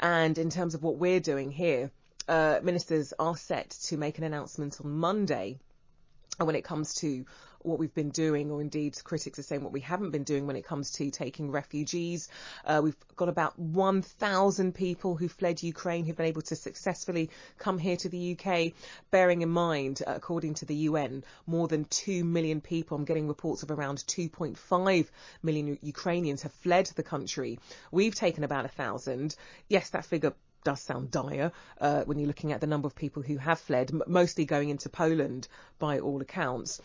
And in terms of what we're doing here, ministers are set to make an announcement on Monday when it comes to what we've been doing, or indeed critics are saying what we haven't been doing when it comes to taking refugees. We've got about 1,000 people who fled Ukraine who've been able to successfully come here to the UK, bearing in mind, according to the UN, more than 2 million people. I'm getting reports of around 2.5 million Ukrainians have fled the country. We've taken about 1,000. Yes, that figure does sound dire when you're looking at the number of people who have fled, mostly going into Poland by all accounts.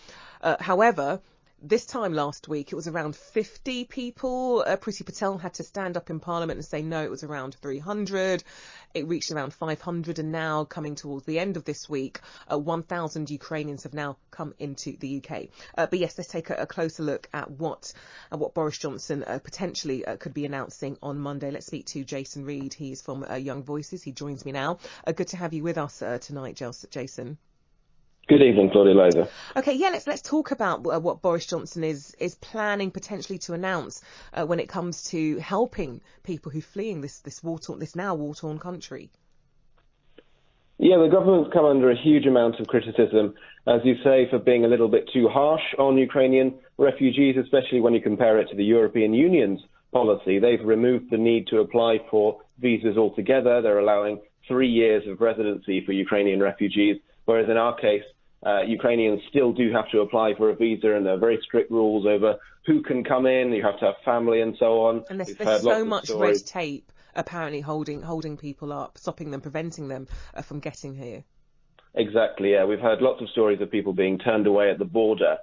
However, this time last week, it was around 50 people. Priti Patel had to stand up in Parliament and say no, it was around 300. It reached around 500, and now coming towards the end of this week, 1,000 Ukrainians have now come into the UK. But yes, let's take a closer look at what Boris Johnson potentially could be announcing on Monday. Let's speak to Jason Reed. He's from Young Voices. He joins me now. Good to have you with us tonight, Jason. Good evening, Claudia-Liza. Okay, yeah, let's talk about what Boris Johnson is planning potentially to announce when it comes to helping people who are fleeing this now war-torn country. Yeah, the government's come under a huge amount of criticism, as you say, for being a little bit too harsh on Ukrainian refugees, especially when you compare it to the European Union's policy. They've removed the need to apply for visas altogether. They're allowing 3 years of residency for Ukrainian refugees, whereas in our case, Ukrainians still do have to apply for a visa, and there are very strict rules over who can come in. You have to have family and so on. And there's so much red tape apparently holding people up, stopping them, preventing them from getting here. Exactly, yeah. We've heard lots of stories of people being turned away at the border,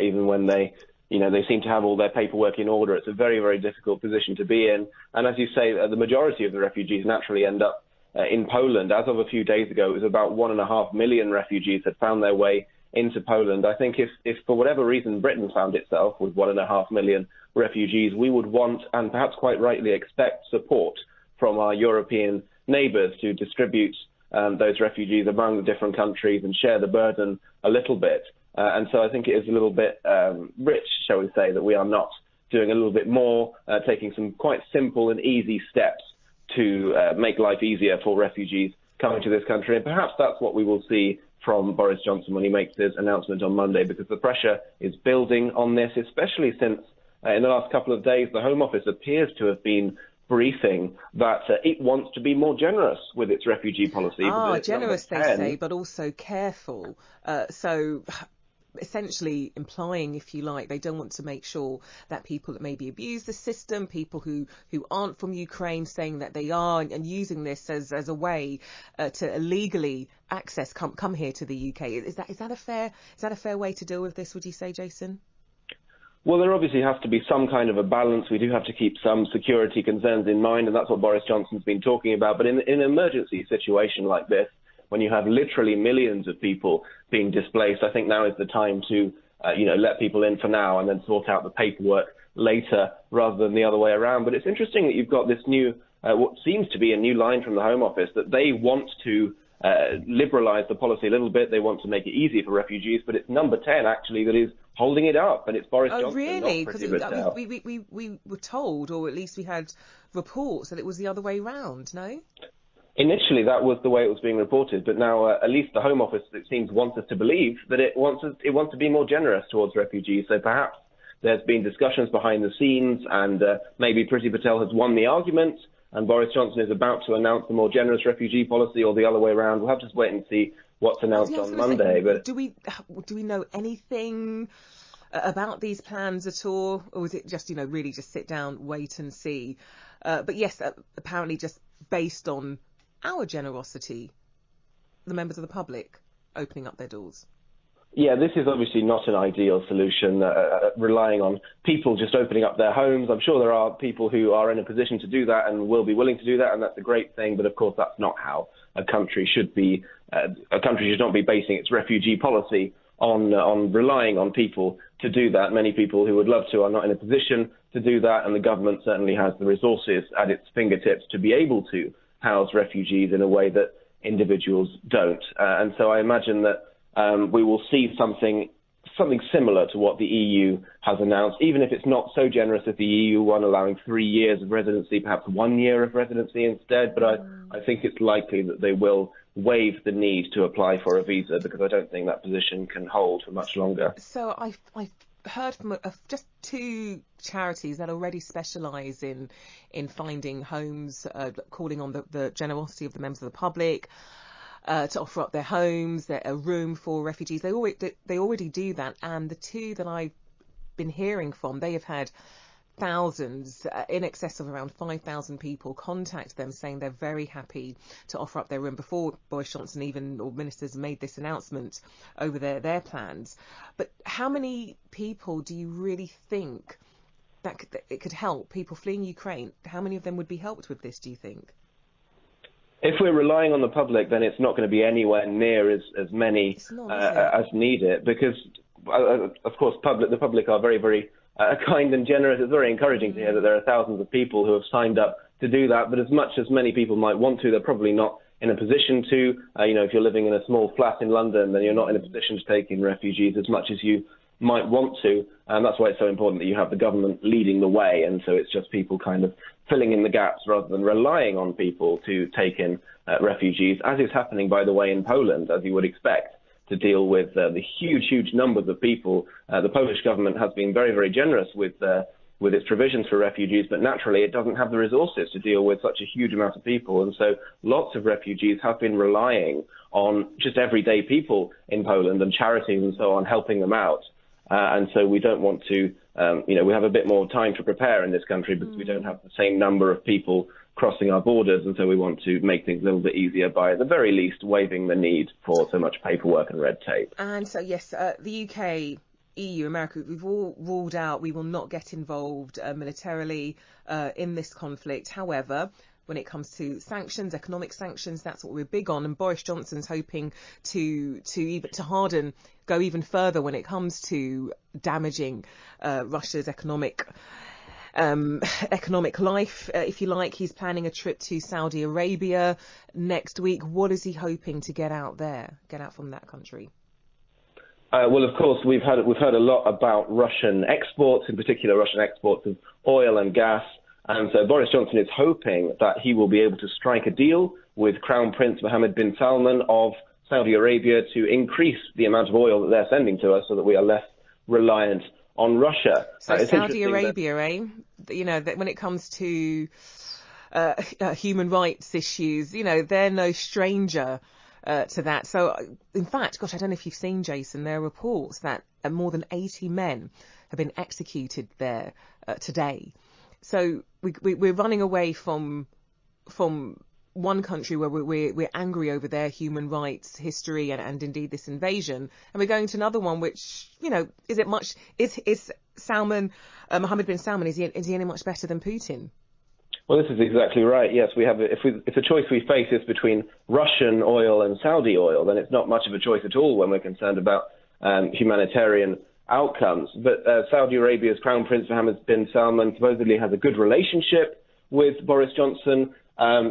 even when they seem to have all their paperwork in order. It's a very, very difficult position to be in. And as you say, the majority of the refugees naturally end up in Poland. As of a few days ago, it was about 1.5 million refugees had found their way into Poland. I think if for whatever reason Britain found itself with 1.5 million refugees, we would want, and perhaps quite rightly expect, support from our European neighbours to distribute those refugees among the different countries and share the burden a little bit. And so I think it is a little bit rich, shall we say, that we are not doing a little bit more, taking some quite simple and easy steps to make life easier for refugees coming to this country. And perhaps that's what we will see from Boris Johnson when he makes his announcement on Monday, because the pressure is building on this, especially since in the last couple of days, the Home Office appears to have been briefing that it wants to be more generous with its refugee policy. Generous, they say, but also careful. So essentially implying, if you like, they don't want to make sure that people that maybe abuse the system, people who aren't from Ukraine, saying that they are, and using this as a way to illegally access come here to the UK. Is that a fair way to deal with this, would you say, Jason? Well, there obviously has to be some kind of a balance. We do have to keep some security concerns in mind, and that's what Boris Johnson's been talking about. But in an emergency situation like this, when you have literally millions of people being displaced, I think now is the time to, let people in for now and then sort out the paperwork later rather than the other way around. But it's interesting that you've got this new, what seems to be a new line from the Home Office, that they want to liberalise the policy a little bit. They want to make it easy for refugees, but it's Number 10 actually that is holding it up, and it's Boris Johnson. Oh, really? Because we were told, or at least we had reports, that it was the other way round, no? Initially, that was the way it was being reported, but now at least the Home Office, it seems, wants us to believe that it wants to be more generous towards refugees. So perhaps there's been discussions behind the scenes, and maybe Priti Patel has won the argument, and Boris Johnson is about to announce a more generous refugee policy, or the other way around. We'll have to just wait and see what's announced on Monday. But do we know anything about these plans at all, or is it just really just sit down, wait and see? But yes, apparently just based on our generosity, the members of the public opening up their doors. Yeah, this is obviously not an ideal solution, relying on people just opening up their homes. I'm sure there are people who are in a position to do that and will be willing to do that, and that's a great thing. But of course, that's not how a country should be. A country should not be basing its refugee policy on relying on people to do that. Many people who would love to are not in a position to do that, and the government certainly has the resources at its fingertips to be able to house refugees in a way that individuals don't. And so I imagine that we will see something something similar to what the EU has announced, even if it's not so generous as the EU one, allowing 3 years of residency, perhaps 1 year of residency instead. But I think it's likely that they will waive the need to apply for a visa, because I don't think that position can hold for much longer. So I've heard from just 2 charities that already specialise in finding homes, calling on the generosity of the members of the public to offer up their homes, a room for refugees. They already do that, and the 2 that I've been hearing from, they have had thousands, in excess of around 5,000 people contact them saying they're very happy to offer up their room before Boris Johnson or ministers made this announcement over their plans. But how many people do you really think that it could help? People fleeing Ukraine, how many of them would be helped with this, do you think? If we're relying on the public, then it's not going to be anywhere near as many as need it, because, of course, the public are very, very kind and generous. It's very encouraging to hear that there are thousands of people who have signed up to do that. But as much as many people might want to, they're probably not in a position to. If you're living in a small flat in London, then you're not in a position to take in refugees as much as you might want to. And that's why it's so important that you have the government leading the way. And so it's just people kind of filling in the gaps rather than relying on people to take in refugees, as is happening, by the way, in Poland, as you would expect, to deal with the huge numbers of people. The Polish government has been very, very generous with its provisions for refugees, but naturally it doesn't have the resources to deal with such a huge amount of people. And so lots of refugees have been relying on just everyday people in Poland and charities and so on helping them out. And so we don't want to, we have a bit more time to prepare in this country because we don't have the same number of people crossing our borders, and so we want to make things a little bit easier by, at the very least, waiving the need for so much paperwork and red tape. And so, yes, the UK, EU, America, we've all ruled out we will not get involved militarily in this conflict. However, when it comes to sanctions, economic sanctions, that's what we're big on. And Boris Johnson's hoping to harden, go even further when it comes to damaging Russia's economic life, if you like. He's planning a trip to Saudi Arabia next week. What is he hoping to get out from that country? Well, of course, we've heard a lot about Russian exports, in particular Russian exports of oil and gas. And so Boris Johnson is hoping that he will be able to strike a deal with Crown Prince Mohammed bin Salman of Saudi Arabia to increase the amount of oil that they're sending to us so that we are less reliant on Russia. So Saudi Arabia, when it comes to human rights issues, they're no stranger to that. So, in fact, gosh, I don't know if you've seen, Jason, there are reports that more than 80 men have been executed there today. So we're running away from one country where we're angry over their human rights history and indeed this invasion, and we're going to another one which, is Salman, Mohammed bin Salman, is he any much better than Putin? Well, this is exactly right. Yes, if a choice we face is between Russian oil and Saudi oil, then it's not much of a choice at all when we're concerned about humanitarian outcomes. But Saudi Arabia's Crown Prince Mohammed bin Salman supposedly has a good relationship with Boris Johnson.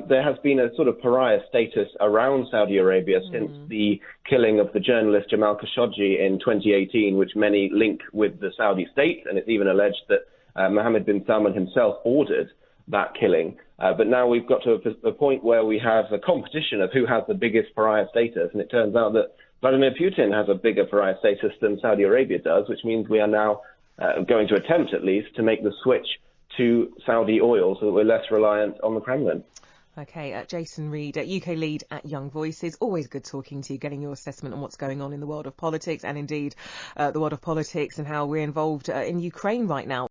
There has been a sort of pariah status around Saudi Arabia since the killing of the journalist Jamal Khashoggi in 2018, which many link with the Saudi state, and it's even alleged that Mohammed bin Salman himself ordered that killing. But now we've got to a point where we have a competition of who has the biggest pariah status, and it turns out that Vladimir Putin has a bigger pariah status than Saudi Arabia does, which means we are now going to attempt, at least, to make the switch to Saudi oil so that we're less reliant on the Kremlin. Okay, Jason Reed, UK lead at Young Voices. Always good talking to you, getting your assessment on what's going on in the world of politics and indeed the world of politics and how we're involved in Ukraine right now.